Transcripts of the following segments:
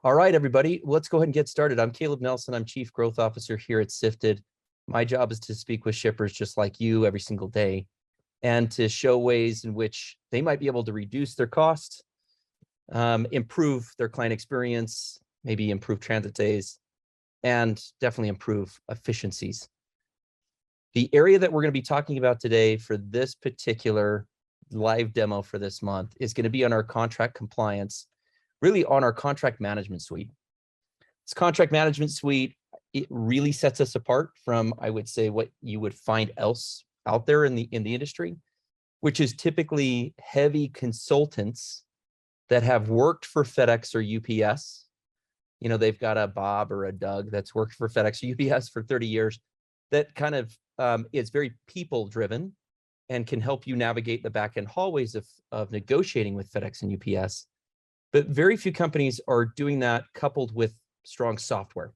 All right, everybody, let's go ahead and get started. I'm Caleb Nelson. I'm Chief Growth Officer here at Sifted. My job is to speak with shippers just like you every single day and to show ways in which they might be able to reduce their costs, improve their client experience, maybe improve transit days, and definitely improve efficiencies. The area that we're going to be talking about today for this particular live demo for this month is going to be on our contract compliance, really on our contract management suite. This contract management suite, it really sets us apart from, I would say, what you would find else out there in the industry, which is typically heavy consultants that have worked for FedEx or UPS. You know, they've got a Bob or a Doug that's worked for FedEx or UPS for 30 years. That kind of is very people driven and can help you navigate the back end hallways of negotiating with FedEx and UPS. But very few companies are doing that coupled with strong software.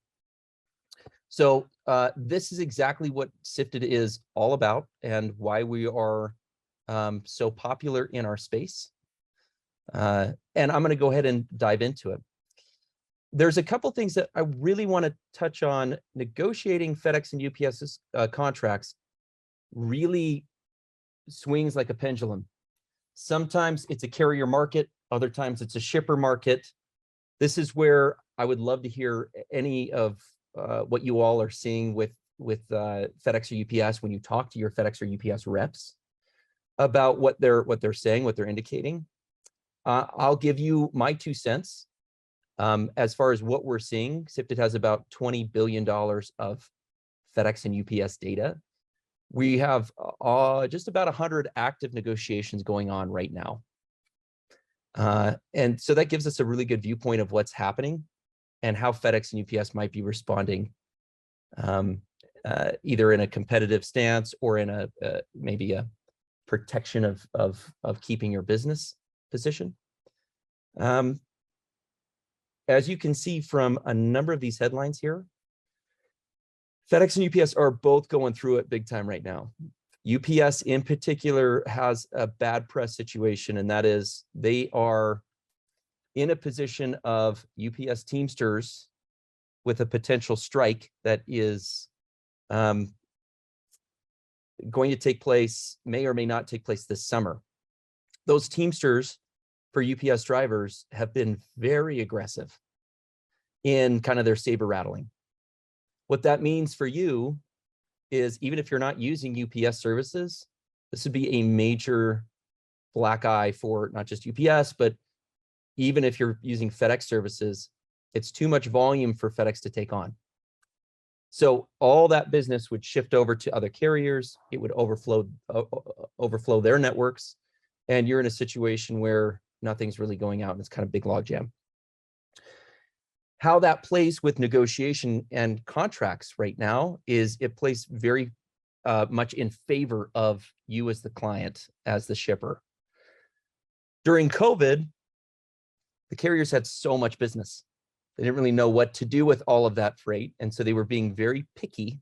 So this is exactly what Sifted is all about and why we are so popular in our space. And I'm going to go ahead and dive into it. There's a couple things that I really want to touch on. Negotiating FedEx and UPS's contracts really swings like a pendulum. Sometimes it's a carrier market, other times it's a shipper market. This is where I would love to hear any of what you all are seeing with FedEx or UPS when you talk to your FedEx or UPS reps about what they're saying, what they're indicating. I'll give you my 2 cents. As far as what we're seeing, Sifted has about $20 billion of FedEx and UPS data. We have just about 100 active negotiations going on right now. And so that gives us a really good viewpoint of what's happening and how FedEx and UPS might be responding, either in a competitive stance or in maybe a protection of keeping your business position. As you can see from a number of these headlines here, FedEx and UPS are both going through it big time right now. UPS in particular has a bad press situation, and that is they are in a position of UPS Teamsters with a potential strike that is going to take place, may or may not take place this summer. Those Teamsters for UPS drivers have been very aggressive in kind of their saber rattling. What that means for you is even if you're not using UPS services, this would be a major black eye for not just UPS, but even if you're using FedEx services, it's too much volume for FedEx to take on. So all that business would shift over to other carriers. It would overflow their networks. And you're in a situation where nothing's really going out and it's kind of big log jam. How that plays with negotiation and contracts right now is it plays very much in favor of you as the client, as the shipper. During COVID, the carriers had so much business. They didn't really know what to do with all of that freight. And so they were being very picky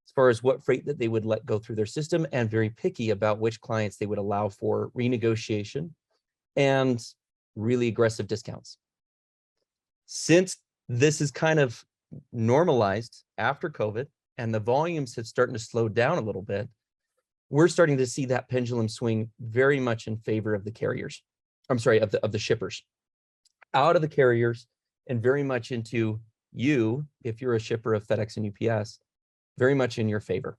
as far as what freight that they would let go through their system and very picky about which clients they would allow for renegotiation and really aggressive discounts. Since this is kind of normalized after COVID and the volumes have started to slow down a little bit, we're starting to see that pendulum swing very much in favor of the carriers. I'm sorry, of the shippers, out of the carriers and very much into you, if you're a shipper of FedEx and UPS, very much in your favor.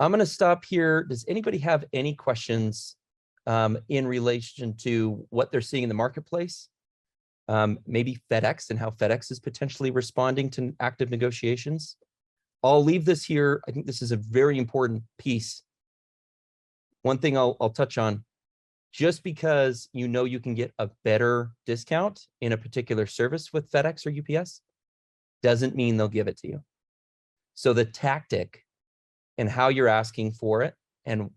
I'm going to stop here. Does anybody have any questions in relation to what they're seeing in the marketplace? Maybe FedEx and how FedEx is potentially responding to active negotiations. I'll leave this here. I think this is a very important piece. One thing I'll touch on, just because you know you can get a better discount in a particular service with FedEx or UPS, doesn't mean they'll give it to you. So the tactic and how you're asking for it and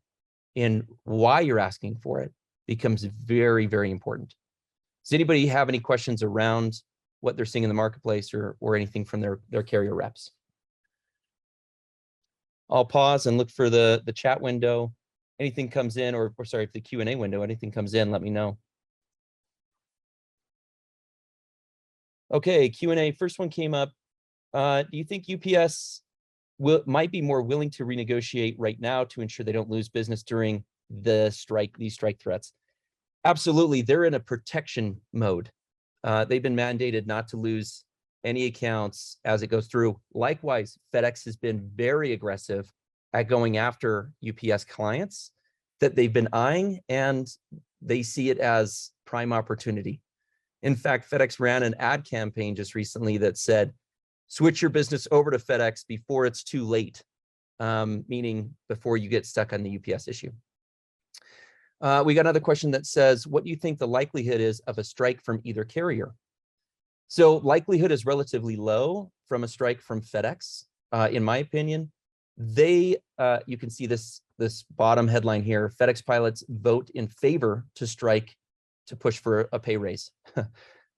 in why you're asking for it becomes very, very important. Does anybody have any questions around what they're seeing in the marketplace or anything from their carrier reps? I'll pause and look for the chat window. Anything comes in, or sorry, if the Q&A window, anything comes in, let me know. Okay, Q&A. First one came up. Do you think UPS might be more willing to renegotiate right now to ensure they don't lose business during these strike threats? Absolutely. They're in a protection mode. They've been mandated not to lose any accounts as it goes through. Likewise, FedEx has been very aggressive at going after UPS clients that they've been eyeing, and they see it as prime opportunity. In fact, FedEx ran an ad campaign just recently that said, switch your business over to FedEx before it's too late, meaning before you get stuck on the UPS issue. We got another question that says, what do you think the likelihood is of a strike from either carrier? So likelihood is relatively low from a strike from FedEx, in my opinion. You can see this bottom headline here, FedEx pilots vote in favor to strike to push for a pay raise.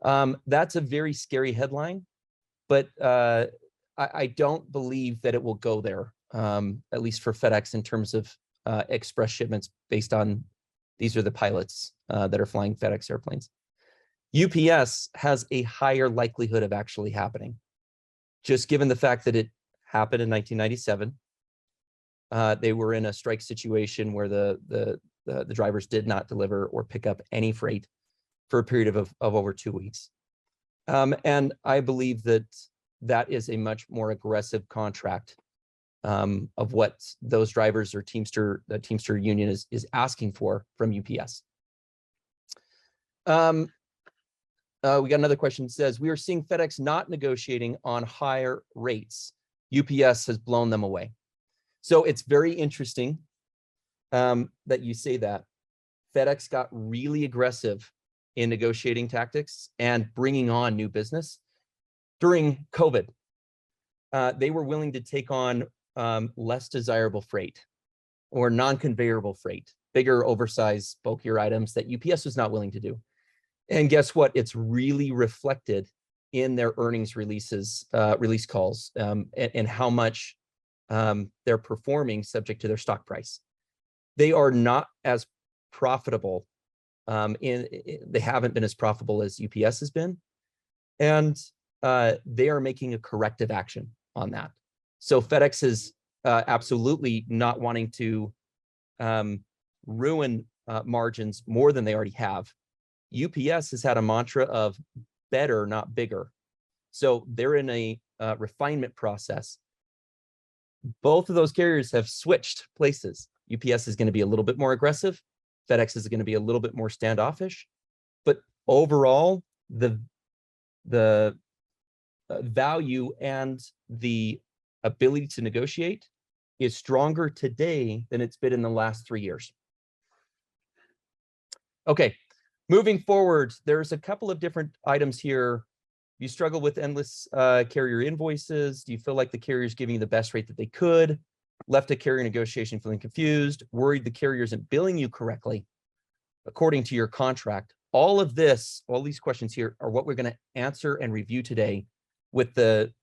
That's a very scary headline, but I don't believe that it will go there, at least for FedEx in terms of express shipments based on these are the pilots that are flying FedEx airplanes. UPS has a higher likelihood of actually happening, just given the fact that it happened in 1997. They were in a strike situation where the drivers did not deliver or pick up any freight for a period of over 2 weeks. And I believe that that is a much more aggressive contract of what those drivers or the Teamster union is asking for from UPS. We got another question that says, we are seeing FedEx not negotiating on higher rates. UPS has blown them away. So it's very interesting that you say that. FedEx got really aggressive in negotiating tactics and bringing on new business during COVID. They were willing to take on less desirable freight or non-conveyable freight, bigger, oversized, bulkier items that UPS was not willing to do. And guess what? It's really reflected in their earnings release calls, and how much they're performing subject to their stock price. They are not as profitable. They haven't been as profitable as UPS has been. And they are making a corrective action on that. So FedEx is absolutely not wanting to ruin margins more than they already have. UPS has had a mantra of better, not bigger. So they're in a refinement process. Both of those carriers have switched places. UPS is going to be a little bit more aggressive. FedEx is going to be a little bit more standoffish. But overall, the value and the ability to negotiate is stronger today than it's been in the last 3 years. Okay, moving forward, there's a couple of different items here. You struggle with endless carrier invoices. Do you feel like the carrier is giving you the best rate that they could? Left a carrier negotiation feeling confused, worried the carrier isn't billing you correctly according to your contract. All of this, all these questions here are what we're going to answer and review today with the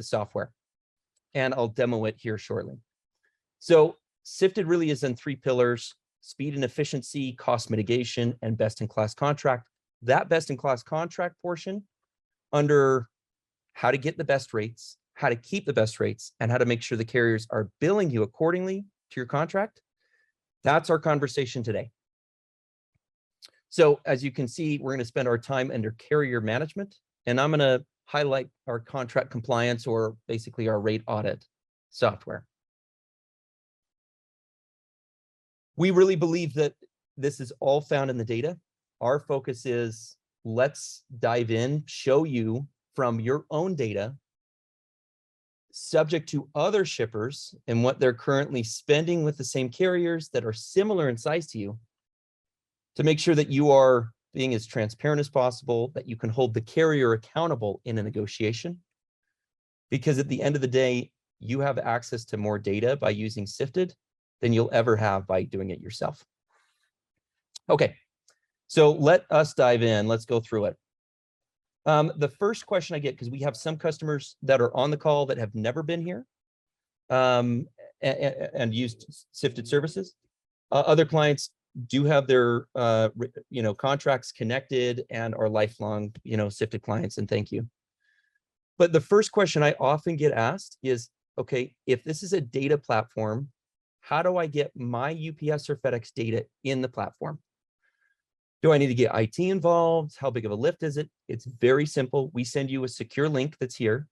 software. And I'll demo it here shortly. So Sifted really is in 3 pillars: speed and efficiency, cost mitigation, and best-in-class contract. That best-in-class contract portion under how to get the best rates, how to keep the best rates, and how to make sure the carriers are billing you accordingly to your contract. That's our conversation today. So as you can see, we're going to spend our time under carrier management, and I'm going to highlight our contract compliance, or basically our rate audit software. We really believe that this is all found in the data. Our focus is, let's dive in, show you from your own data, subject to other shippers and what they're currently spending with the same carriers that are similar in size to you, to make sure that you are being as transparent as possible, that you can hold the carrier accountable in a negotiation. Because at the end of the day, you have access to more data by using Sifted than you'll ever have by doing it yourself. Okay, so let us dive in. Let's go through it. The first question I get, because we have some customers that are on the call that have never been here and used Sifted services. Other clients do have their contracts connected and are lifelong Sifted clients, and thank you. But the first question I often get asked is, okay, if this is a data platform, how do I get my UPS or FedEx data in the platform? Do I need to get IT involved? How big of a lift is it? It's very simple. We send you a secure link that's here.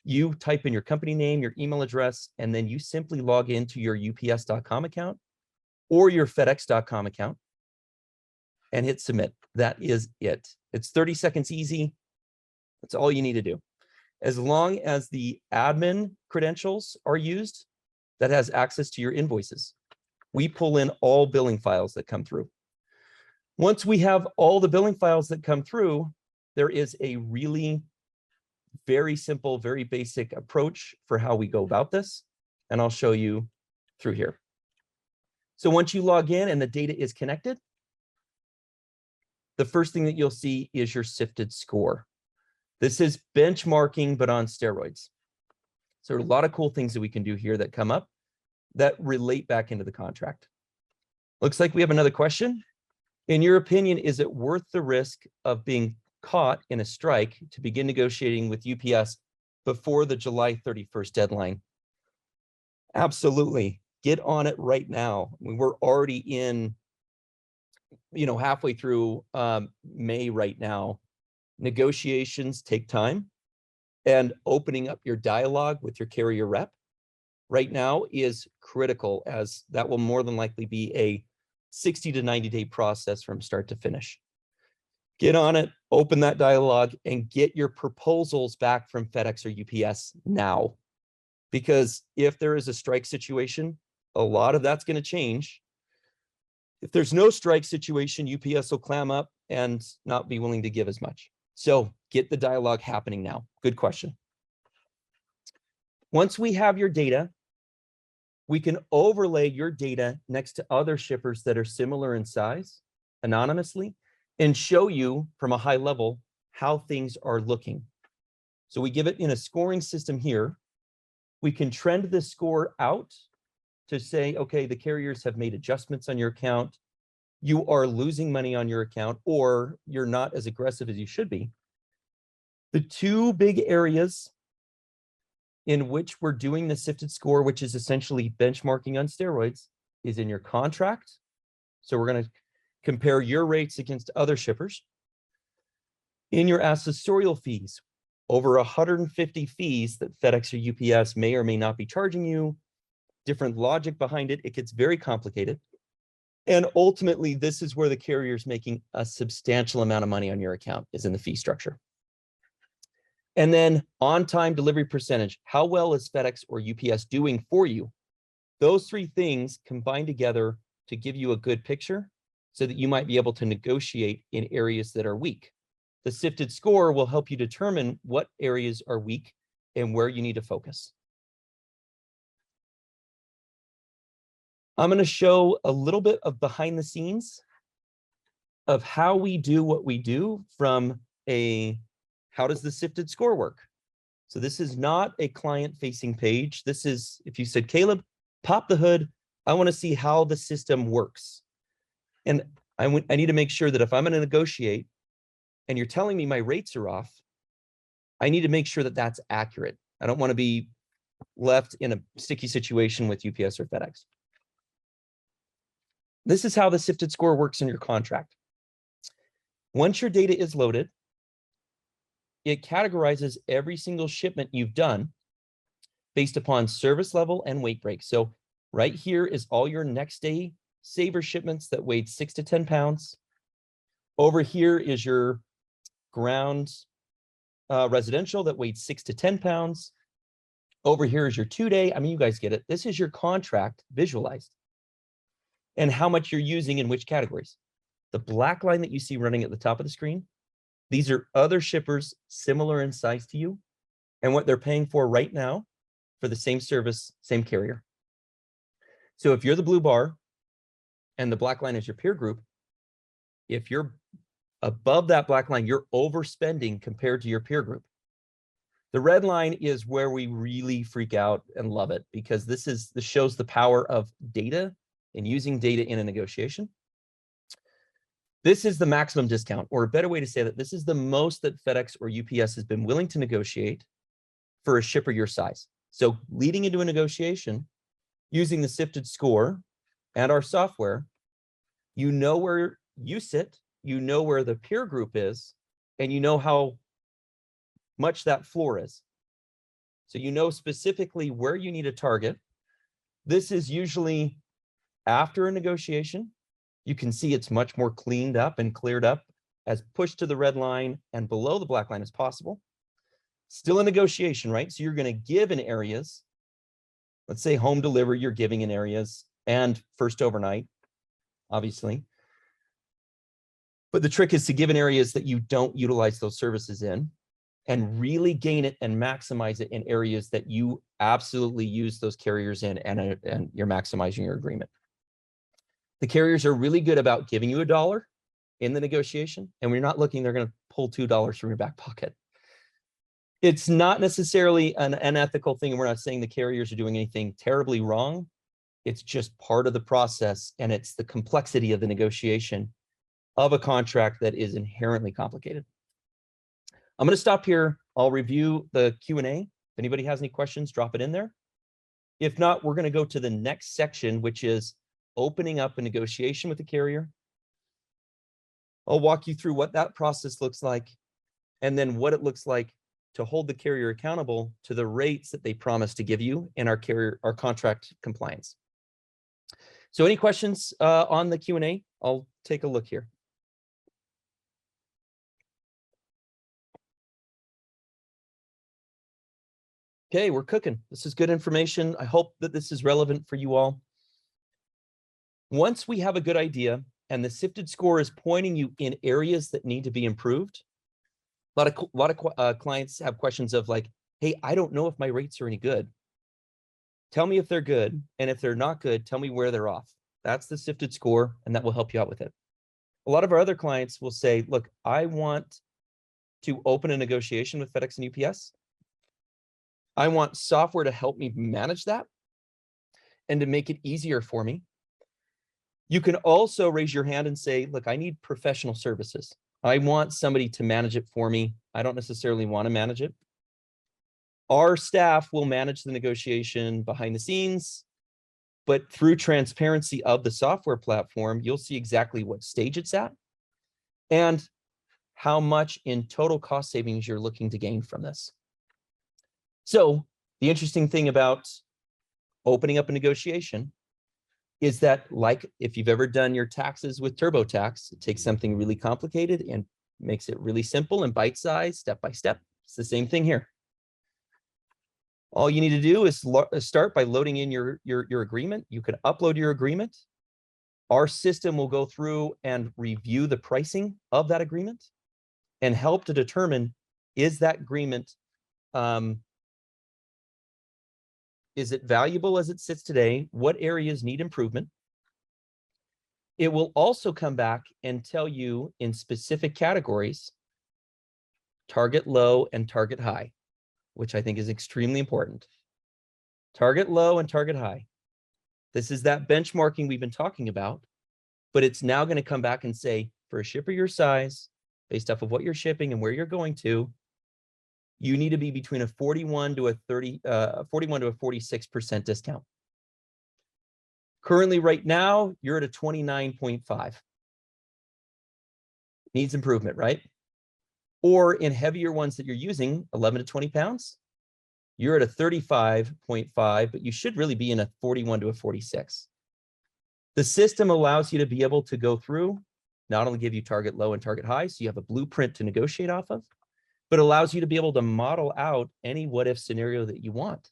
You type in your company name, your email address, and then you simply log into your ups.com account or your fedex.com account and hit submit. That is it. It's 30 seconds easy. That's all you need to do. As long as the admin credentials are used, that has access to your invoices. We pull in all billing files that come through. Once we have all the billing files that come through, there is a really very simple, very basic approach for how we go about this. And I'll show you through here. So once you log in and the data is connected, the first thing that you'll see is your Sifted Score. This is benchmarking, but on steroids. So there are a lot of cool things that we can do here that come up that relate back into the contract. Looks like we have another question. In your opinion, is it worth the risk of being caught in a strike to begin negotiating with UPS before the July 31st deadline? Absolutely. Get on it right now. We're already in, halfway through May right now. Negotiations take time, and opening up your dialogue with your carrier rep right now is critical, as that will more than likely be a 60 to 90-day process from start to finish. Get on it, open that dialogue, and get your proposals back from FedEx or UPS now. Because if there is a strike situation, a lot of that's going to change. If there's no strike situation, UPS will clam up and not be willing to give as much. So get the dialogue happening now. Good question. Once we have your data, we can overlay your data next to other shippers that are similar in size anonymously and show you from a high level how things are looking. So we give it in a scoring system here. We can trend the score out to say, okay, the carriers have made adjustments on your account. You are losing money on your account, or you're not as aggressive as you should be. The two big areas in which we're doing the Sifted Score, which is essentially benchmarking on steroids, is in your contract. So we're going to compare your rates against other shippers. In your accessorial fees, over 150 fees that FedEx or UPS may or may not be charging you, different logic behind it. It gets very complicated. And ultimately, this is where the carrier is making a substantial amount of money on your account, is in the fee structure. And then on-time delivery percentage. How well is FedEx or UPS doing for you? Those three things combine together to give you a good picture so that you might be able to negotiate in areas that are weak. The Sifted Score will help you determine what areas are weak and where you need to focus. I'm going to show a little bit of behind the scenes of how we do what we do from a, how does the Sifted Score work? So this is not a client-facing page. This is, if you said, Caleb, pop the hood, I want to see how the system works. And I need to make sure that if I'm going to negotiate and you're telling me my rates are off, I need to make sure that that's accurate. I don't want to be left in a sticky situation with UPS or FedEx. This is how the Sifted Score works in your contract. Once your data is loaded, it categorizes every single shipment you've done based upon service level and weight break. So right here is all your next day saver shipments that weighed 6 to 10 pounds. Over here is your ground residential that weighed 6 to 10 pounds. Over here is your 2-day. I mean, you guys get it. This is your contract visualized and how much you're using in which categories. The black line that you see running at the top of the screen, these are other shippers similar in size to you and what they're paying for right now for the same service, same carrier. So if you're the blue bar and the black line is your peer group, if you're above that black line, you're overspending compared to your peer group. The red line is where we really freak out and love it, because this shows the power of data and using data in a negotiation. This is the maximum discount, or a better way to say that this is the most that FedEx or UPS has been willing to negotiate for a shipper your size. So leading into a negotiation, using the Sifted Score and our software, you know where you sit, you know where the peer group is, and you know how much that floor is. So you know specifically where you need a target. This is usually after a negotiation. You can see it's much more cleaned up and cleared up, as pushed to the red line and below the black line as possible. Still a negotiation, right? So you're going to give in areas. Let's say home delivery, you're giving in areas, and first overnight, obviously. But the trick is to give in areas that you don't utilize those services in, and really gain it and maximize it in areas that you absolutely use those carriers in, and you're maximizing your agreement. The carriers are really good about giving you $1 in the negotiation, and we're not looking, they're going to pull $2 from your back pocket. It's not necessarily an unethical thing, and we're not saying the carriers are doing anything terribly wrong. It's just part of the process, and it's the complexity of the negotiation of a contract that is inherently complicated. I'm going to stop here. I'll review the Q&A. If anybody has any questions, drop it in there. If not, we're going to go to the next section, which is opening up a negotiation with the carrier. I'll walk you through what that process looks like, and then what it looks like to hold the carrier accountable to the rates that they promise to give you in our contract compliance. So any questions on the Q&A? I'll take a look here. Okay, we're cooking. This is good information. I hope that this is relevant for you all. Once we have a good idea and the Sifted Score is pointing you in areas that need to be improved, a lot of clients have questions of like, hey, I don't know if my rates are any good. Tell me if they're good. And if they're not good, tell me where they're off. That's the Sifted Score, and that will help you out with it. A lot of our other clients will say, look, I want to open a negotiation with FedEx and UPS. I want software to help me manage that and to make it easier for me. You can also raise your hand and say, look, I need professional services. I want somebody to manage it for me. I don't necessarily want to manage it. Our staff will manage the negotiation behind the scenes, but through transparency of the software platform, you'll see exactly what stage it's at and how much in total cost savings you're looking to gain from this. So the interesting thing about opening up a negotiation is that, like if you've ever done your taxes with TurboTax, it takes something really complicated and makes it really simple and bite-sized, step by step. It's the same thing here. All you need to do is start by loading in your agreement. You can upload your agreement. Our system will go through and review the pricing of that agreement and help to determine, is that agreement, is it valuable as it sits today? What areas need improvement? It will also come back and tell you in specific categories, target low and target high, which I think is extremely important. Target low and target high. This is that benchmarking we've been talking about, but it's now going to come back and say, for a shipper your size, based off of what you're shipping and where you're going to, you need to be between a 41 to a 46% discount. Currently, right now, you're at a 29.5. Needs improvement, right? Or in heavier ones that you're using, 11 to 20 pounds, you're at a 35.5, but you should really be in a 41 to a 46. The system allows you to be able to go through, not only give you target low and target high, so you have a blueprint to negotiate off of, but allows you to be able to model out any what-if scenario that you want.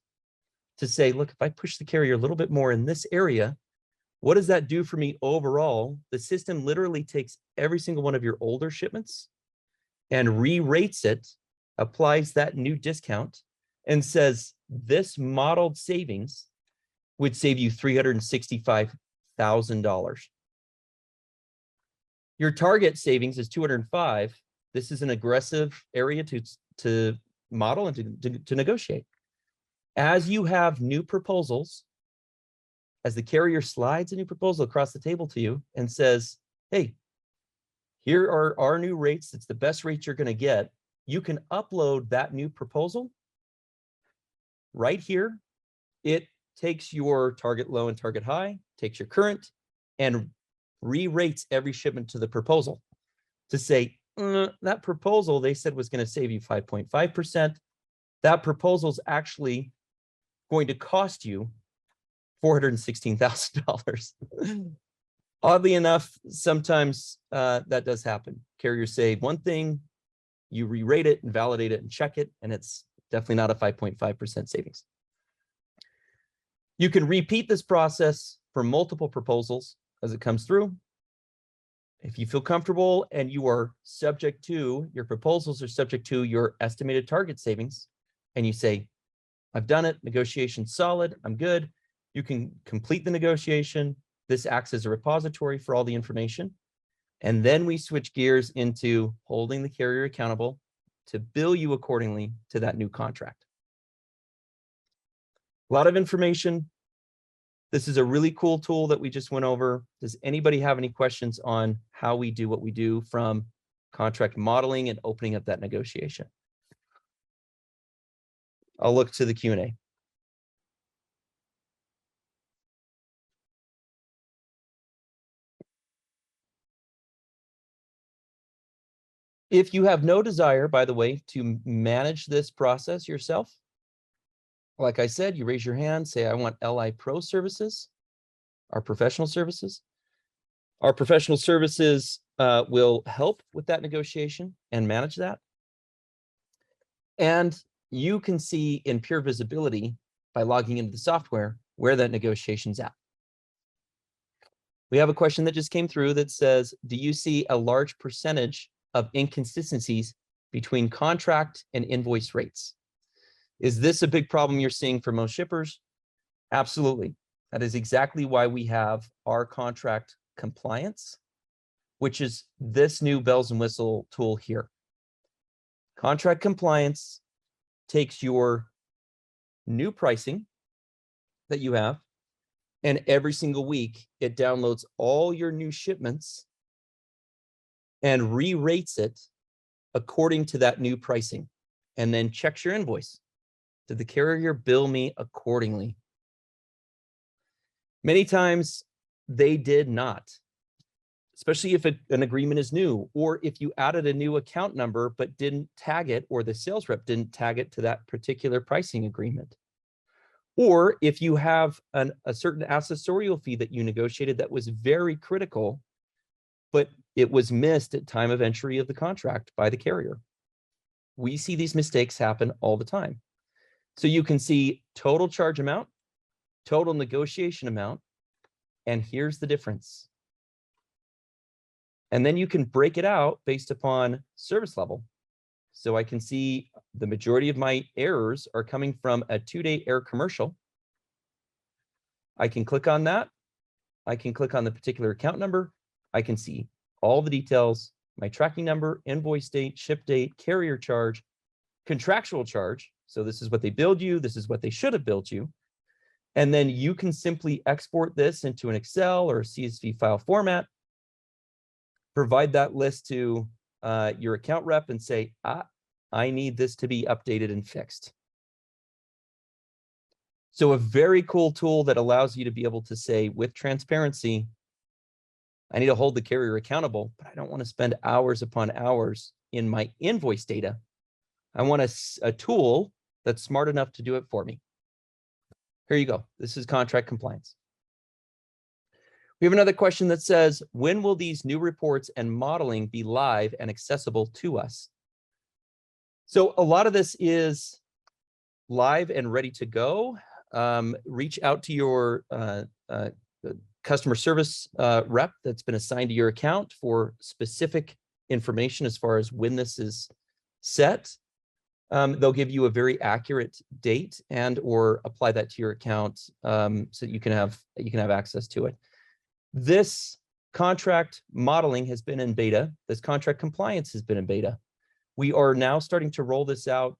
To say, look, if I push the carrier a little bit more in this area, what does that do for me overall? The system literally takes every single one of your older shipments and re-rates it, applies that new discount, and says this modeled savings would save you $365,000. Your target savings is 205. This is an aggressive area to model and to negotiate. As you have new proposals, as the carrier slides a new proposal across the table to you and says, hey, Here are our new rates. It's the best rates you're going to get. You can upload that new proposal right here. It takes your target low and target high, takes your current, and re-rates every shipment to the proposal to say, that proposal they said was going to save you 5.5%. That proposal is actually going to cost you $416,000. Oddly enough, sometimes that does happen. Carriers say one thing, you re-rate it and validate it and check it, and it's definitely not a 5.5% savings. You can repeat this process for multiple proposals as it comes through. If you feel comfortable and you are subject to, your proposals are subject to your estimated target savings, and you say, I've done it, negotiation solid, I'm good. You can complete the negotiation. This acts as a repository for all the information. And then we switch gears into holding the carrier accountable to bill you accordingly to that new contract. A lot of information. This is a really cool tool that we just went over. Does anybody have any questions on how we do what we do from contract modeling and opening up that negotiation? I'll look to the Q&A. If you have no desire, by the way, to manage this process yourself, like I said, you raise your hand, say, I want LI Pro services, our professional services. Our professional services will help with that negotiation and manage that. And you can see in pure visibility by logging into the software where that negotiation's at. We have a question that just came through that says, do you see a large percentage of inconsistencies between contract and invoice rates? Is this a big problem you're seeing for most shippers? Absolutely. That is exactly why we have our contract compliance, which is this new bells and whistle tool here. Contract compliance takes your new pricing that you have, and every single week it downloads all your new shipments and re-rates it according to that new pricing, and then checks your invoice. Did the carrier bill me accordingly? Many times they did not, especially if an agreement is new, or if you added a new account number but didn't tag it, or the sales rep didn't tag it to that particular pricing agreement. Or if you have a certain accessorial fee that you negotiated that was very critical, but it was missed at time of entry of the contract by the carrier. We see these mistakes happen all the time. So you can see total charge amount, total negotiation amount, and here's the difference. And then you can break it out based upon service level. So I can see the majority of my errors are coming from a 2-day air commercial. I can click on that. I can click on the particular account number. I can see all the details, my tracking number, invoice date, ship date, carrier charge, contractual charge. So this is what they billed you. This is what they should have billed you. And then you can simply export this into an Excel or a CSV file format, provide that list to your account rep and say, I need this to be updated and fixed. So a very cool tool that allows you to be able to say with transparency, I need to hold the carrier accountable, but I don't want to spend hours upon hours in my invoice data. I want a tool that's smart enough to do it for me. Here you go. This is contract compliance. We have another question that says, when will these new reports and modeling be live and accessible to us? So a lot of this is live and ready to go. Reach out to your customer service rep that's been assigned to your account for specific information as far as when this is set. They'll give you a very accurate date and or apply that to your account so that you can have access to it. This contract modeling has been in beta. This contract compliance has been in beta. We are now starting to roll this out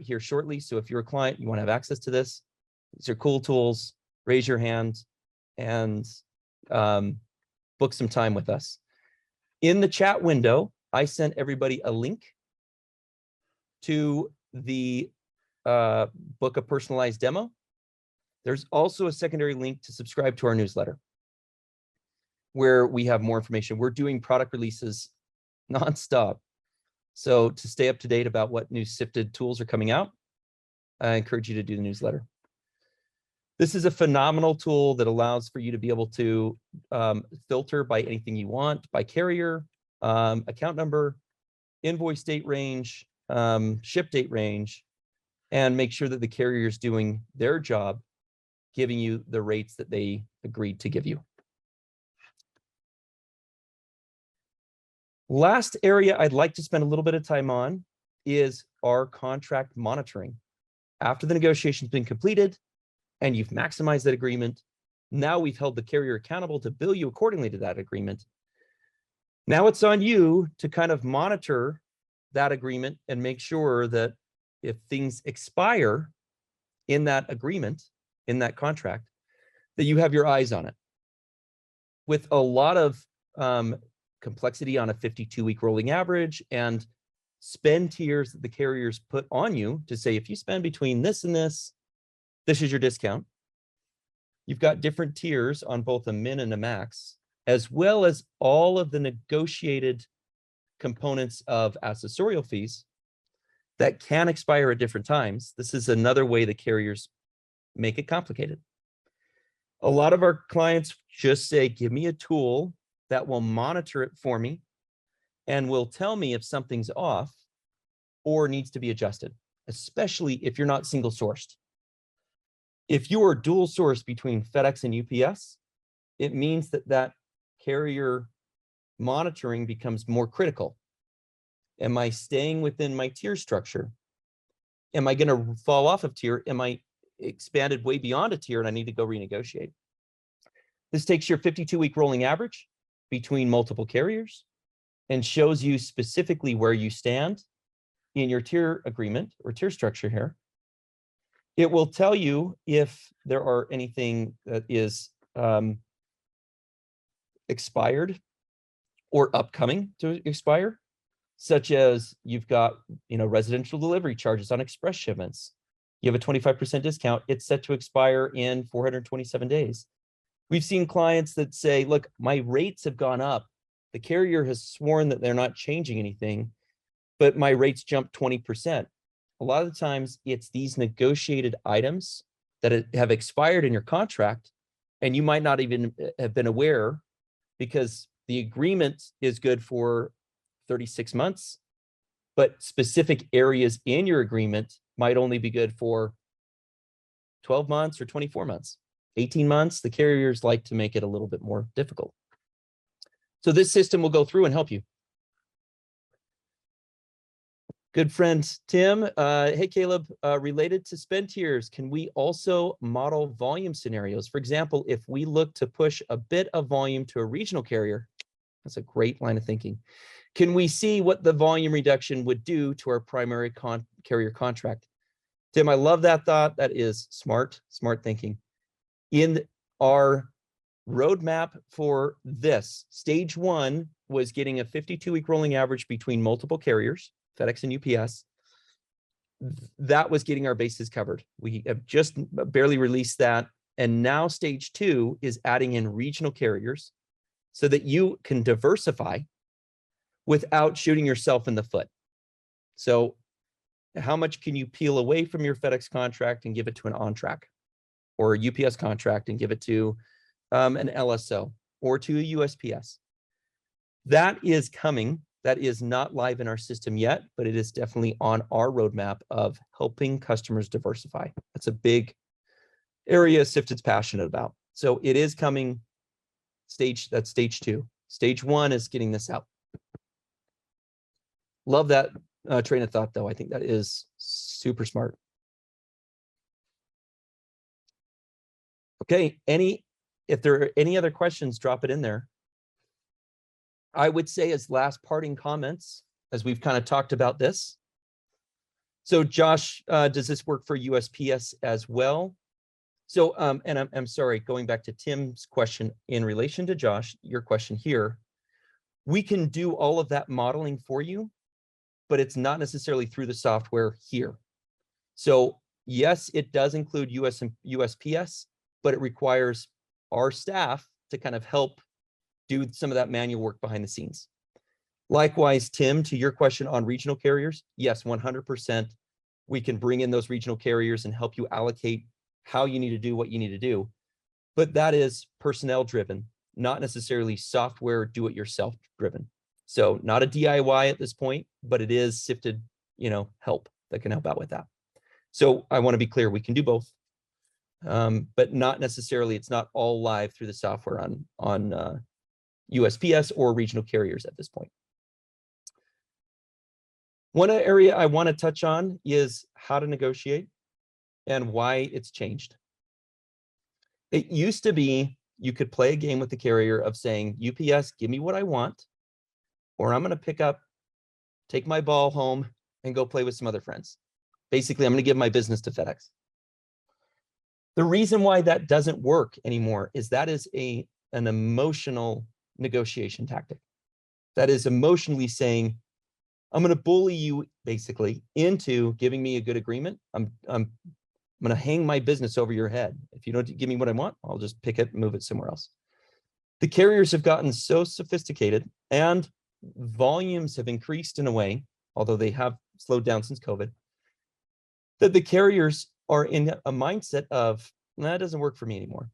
here shortly. So if you're a client, you want to have access to this, these are cool tools. Raise your hand and book some time with us. In the chat window, I sent everybody a link to the book a personalized demo. There's also a secondary link to subscribe to our newsletter, where we have more information. We're doing product releases nonstop. So to stay up to date about what new Sifted tools are coming out, I encourage you to do the newsletter. This is a phenomenal tool that allows for you to be able to filter by anything you want, by carrier, account number, invoice date range, ship date range, and make sure that the carrier is doing their job, giving you the rates that they agreed to give you. Last area I'd like to spend a little bit of time on is our contract monitoring. After the negotiation's been completed and you've maximized that agreement, now we've held the carrier accountable to bill you accordingly to that agreement. Now it's on you to kind of monitor that agreement and make sure that if things expire in that agreement, in that contract, that you have your eyes on it. With a lot of complexity on a 52-week rolling average and spend tiers that the carriers put on you to say, if you spend between this and this, this is your discount. You've got different tiers on both a min and a max, as well as all of the negotiated components of accessorial fees that can expire at different times. This is another way the carriers make it complicated. A lot of our clients just say, give me a tool that will monitor it for me and will tell me if something's off or needs to be adjusted, especially if you're not single sourced. If you are dual sourced between FedEx and UPS, it means that that carrier monitoring becomes more critical. Am I staying within my tier structure? Am I going to fall off of tier? Am I expanded way beyond a tier and I need to go renegotiate? This takes your 52-week rolling average between multiple carriers and shows you specifically where you stand in your tier agreement or tier structure here. It will tell you if there are anything that is expired or upcoming to expire, such as you've got, residential delivery charges on express shipments. You have a 25% discount. It's set to expire in 427 days. We've seen clients that say, look, my rates have gone up. The carrier has sworn that they're not changing anything, but my rates jumped 20%. A lot of the times it's these negotiated items that have expired in your contract, and you might not even have been aware because the agreement is good for 36 months, but specific areas in your agreement might only be good for 12 months or 24 months. 18 months, the carriers like to make it a little bit more difficult. So this system will go through and help you. Good friend, Tim. Hey, Caleb, related to spend tiers, can we also model volume scenarios? For example, if we look to push a bit of volume to a regional carrier, that's a great line of thinking. Can we see what the volume reduction would do to our primary carrier contract? Tim, I love that thought. That is smart thinking. In our roadmap for this, stage 1 was getting a 52-week rolling average between multiple carriers, FedEx and UPS. That was getting our bases covered. We have just barely released that. And now stage 2 is adding in regional carriers so that you can diversify without shooting yourself in the foot. So how much can you peel away from your FedEx contract and give it to an on-track, or a UPS contract and give it to an LSO or to a USPS? That is coming. That is not live in our system yet, but it is definitely on our roadmap of helping customers diversify. That's a big area Sifted's passionate about. So it is coming. That's stage 2. Stage 1 is getting this out. Love that train of thought, though. I think that is super smart. Okay, if there are any other questions, drop it in there. I would say as last parting comments, as we've kind of talked about this. So Josh, does this work for USPS as well? So, and I'm sorry, going back to Tim's question in relation to Josh, your question here. We can do all of that modeling for you, but it's not necessarily through the software here. So yes, it does include USPS, but it requires our staff to kind of help do some of that manual work behind the scenes. Likewise, Tim, to your question on regional carriers, yes, 100%. We can bring in those regional carriers and help you allocate how you need to do what you need to do. But that is personnel driven, not necessarily software do-it-yourself driven. So not a DIY at this point, but it is Sifted, help that can help out with that. So I want to be clear, we can do both, but not necessarily, it's not all live through the software on USPS or regional carriers at this point. One area I want to touch on is how to negotiate and why it's changed. It used to be you could play a game with the carrier of saying, UPS, give me what I want, or I'm going to take my ball home and go play with some other friends. Basically, I'm going to give my business to FedEx. The reason why that doesn't work anymore is that is an emotional negotiation tactic. That is emotionally saying, I'm going to bully you basically into giving me a good agreement. I'm going to hang my business over your head. If you don't give me what I want, I'll just pick it and move it somewhere else. The carriers have gotten so sophisticated and volumes have increased in a way, although they have slowed down since COVID, that the carriers are in a mindset of, that doesn't work for me anymore.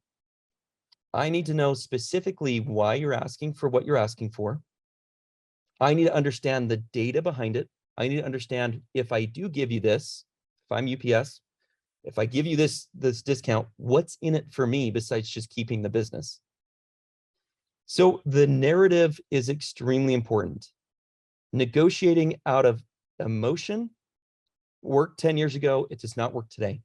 I need to know specifically why you're asking for what you're asking for. I need to understand the data behind it. I need to understand if I do give you this, if I'm UPS, if I give you this discount, what's in it for me besides just keeping the business? So the narrative is extremely important. Negotiating out of emotion worked 10 years ago. It does not work today.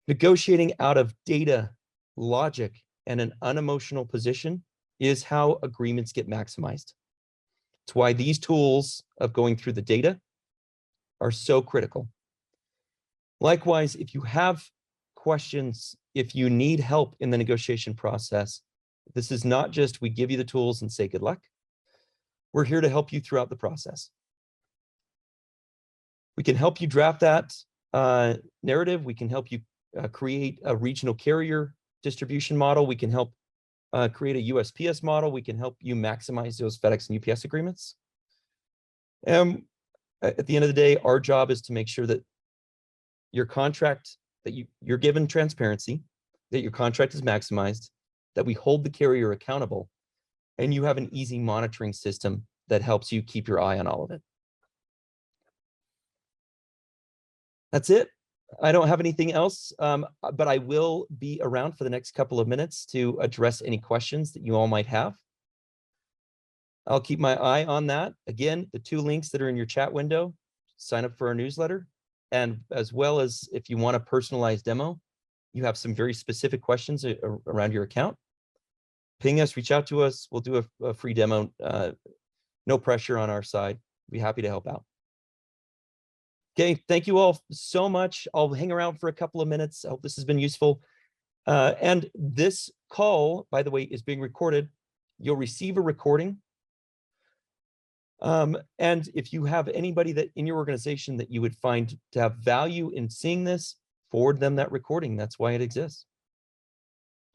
Negotiating out of data, logic, and an unemotional position is how agreements get maximized. It's why these tools of going through the data are so critical. Likewise, if you have questions, if you need help in the negotiation process, this is not just we give you the tools and say good luck. We're here to help you throughout the process. We can help you draft that narrative. We can help you create a regional carrier distribution model. We can help create a USPS model. We can help you maximize those FedEx and UPS agreements. At the end of the day, our job is to make sure that your contract, that you're given transparency, that your contract is maximized, that we hold the carrier accountable, and you have an easy monitoring system that helps you keep your eye on all of it. That's it. I don't have anything else, but I will be around for the next couple of minutes to address any questions that you all might have. I'll keep my eye on that. Again, the 2 links that are in your chat window, sign up for our newsletter, and as well as if you want a personalized demo, you have some very specific questions around your account, ping us, reach out to us. We'll do a free demo. No pressure on our side. Be happy to help out. Okay, thank you all so much. I'll hang around for a couple of minutes. I hope this has been useful. And this call, by the way, is being recorded. You'll receive a recording. And if you have anybody that in your organization that you would find to have value in seeing this, forward them that recording. That's why it exists.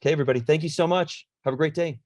Okay, everybody, thank you so much. Have a great day.